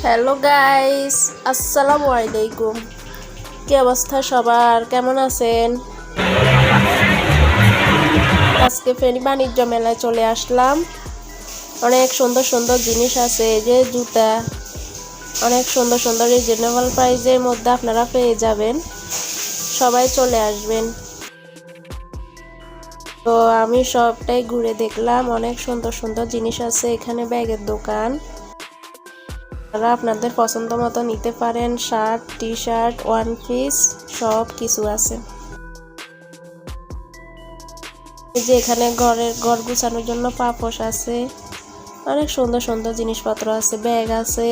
Hello guys, আসসালামু আলাইকুম। কি অবস্থা সবার, কেমন আছেন? আজকে ফেনী বাণিজ্য মেলায় চলে আসলাম। অনেক সুন্দর সুন্দর জিনিস আছে, এই যে জুতা, অনেক সুন্দর সুন্দর রিজনেবল প্রাইসের মধ্যে আপনারা পেয়ে যাবেন। সবাই চলে আসবেন। তো আমি সবটাই ঘুরে দেখলাম, অনেক সুন্দর সুন্দর জিনিস আছে এখানে। ব্যাগের দোকান, আপনাদের পছন্দ মতো নিতে পারেন। Shirt, T shirt, one piece সব কিছু আছে। এই যে এখানে ঘর গুছানোর জন্য পাপোশ আছে, অনেক সুন্দর সুন্দর জিনিসপত্র আছে, ব্যাগ আছে।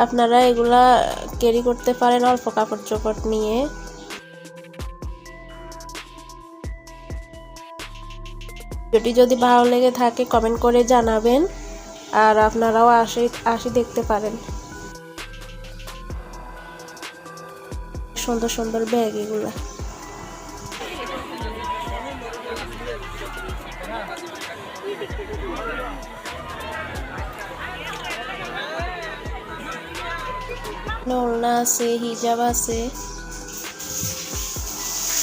আপনারা এগুলা ক্যারি করতে পারেন অল্প কাপড় চোপড় নিয়ে। ভিডিওটি যদি ভালো লেগে থাকে কমেন্ট করে জানাবেন, আর আপনারাও আসি দেখতে পারেন। সুন্দর সুন্দর ব্যাগ এগুলা। ওড়না আছে, হিজাব আছে।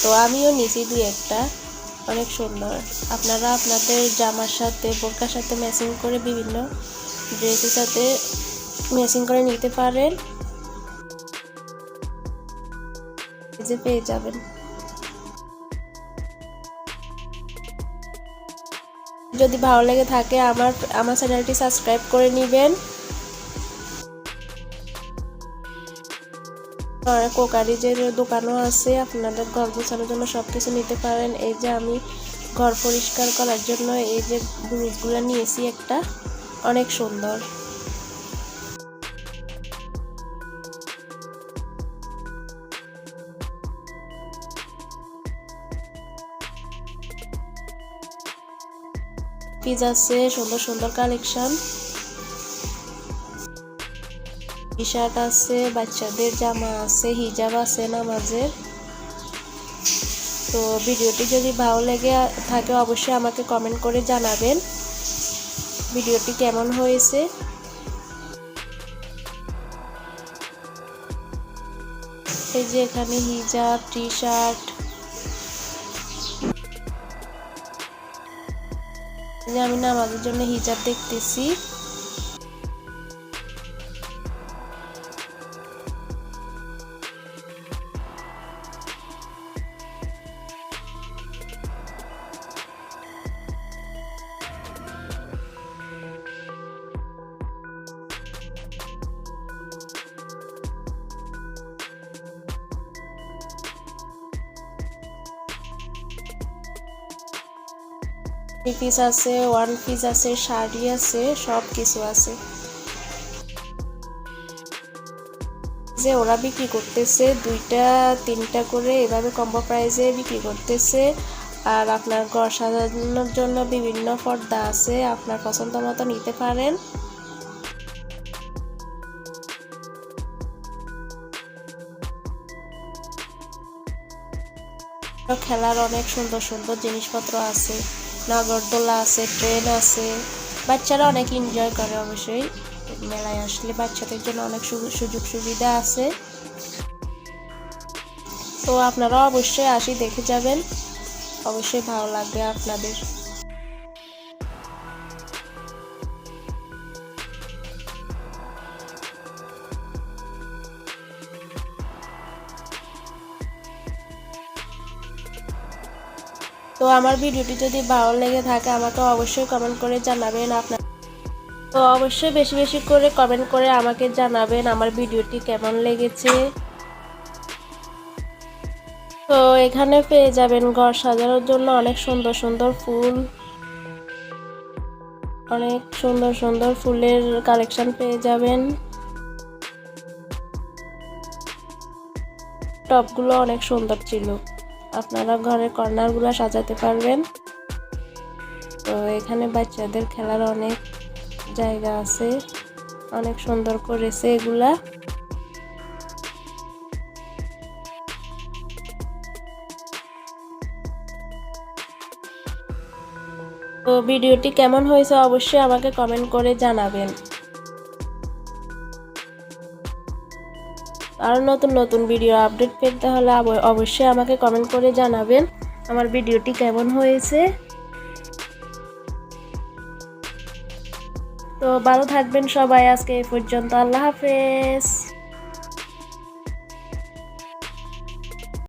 তো আমিও নিছি দুই একটা, অনেক সুন্দর। আপনারা আপনাদের জামার সাথে, বোরকার সাথে ম্যাচিং করে, বিভিন্ন ড্রেসের সাথে ম্যাচিং করে নিতে পারেন, এই যে পেয়ে যাবেন। যদি ভালো লেগে থাকে আমার চ্যানেলটি সাবস্ক্রাইব করে নেবেন। কোকারিজের দোকানও আছে, আপনাদের ঘর গোছানোর জন্য সবকিছু নিতে পারেন। এই যে আমি ঘর পরিষ্কার করার জন্য এই যে জিনিসগুলো নিয়েছি একটা, অনেক সুন্দর। পিস আছে, সুন্দর সুন্দর কালেকশন। টি শার্ট আছে, বাচ্চাদের জামা আছে, হিজাব আছে নামাজের। তো ভিডিওটি যদি ভালো লেগে থাকে অবশ্যই আমাকে কমেন্ট করে জানাবেন ভিডিওটি কেমন হয়েছে। এই যে এখানে হিজাব, টি শার্ট, আমি নামাজের জন্য হিজাব দেখতেছি। পিস আছে, ওয়ান পিস আছে, শাড়ি আছে, সব কিছু আছে। যে ওরা বিক্রি করতেছে দুইটা তিনটা করে, এভাবে কম্বো প্রাইসে বিক্রি করতেছে। আর আপনার ঘর সাজানোর জন্য বিভিন্ন পর্দা আছে, আপনার পছন্দ মতো নিতে পারেন। খেলার অনেক সুন্দর সুন্দর জিনিসপত্র আছে, নাগরদোলা আছে, ট্রেন আছে। বাচ্চারা অনেক এনজয় করে, অবশ্যই মেলায় আসলে বাচ্চাদের জন্য অনেক সুযোগ সুবিধা আছে। তো আপনারা অবশ্যই আসি দেখে যাবেন, অবশ্যই ভালো লাগবে আপনাদের। তো আমার ভিডিওটি যদি ভালো লেগে থাকে আমাকে অবশ্যই কমেন্ট করে জানাবেন। তো অবশ্যই বেশি বেশি করে কমেন্ট করে আমাকে জানাবেন আমার ভিডিওটি কেমন লেগেছে। তো এখানে পেয়ে যাবেন ঘর সাজানোর জন্য অনেক সুন্দর সুন্দর ফুল, অনেক সুন্দর সুন্দর ফুলের কালেকশন পেয়ে যাবেন। টপগুলো অনেক সুন্দর ছিল, আপনারা ঘরের কর্নারগুলো সাজাতে পারবেন। তো এখানে বাচ্চাদের খেলার অনেক জায়গা আছে, অনেক সুন্দর করেছে এগুলা। তো ভিডিওটি কেমন হয়েছে অবশ্যই আমাকে কমেন্ট করে জানাবেন। আর নতুন নতুন ভিডিও আপডেট পেতে হলে অবশ্যই আমাকে কমেন্ট করে জানাবেন আমার ভিডিওটি কেমন হয়েছে। তো ভালো থাকবেন সবাই, আজকে এই পর্যন্ত, আল্লাহ হাফেজ।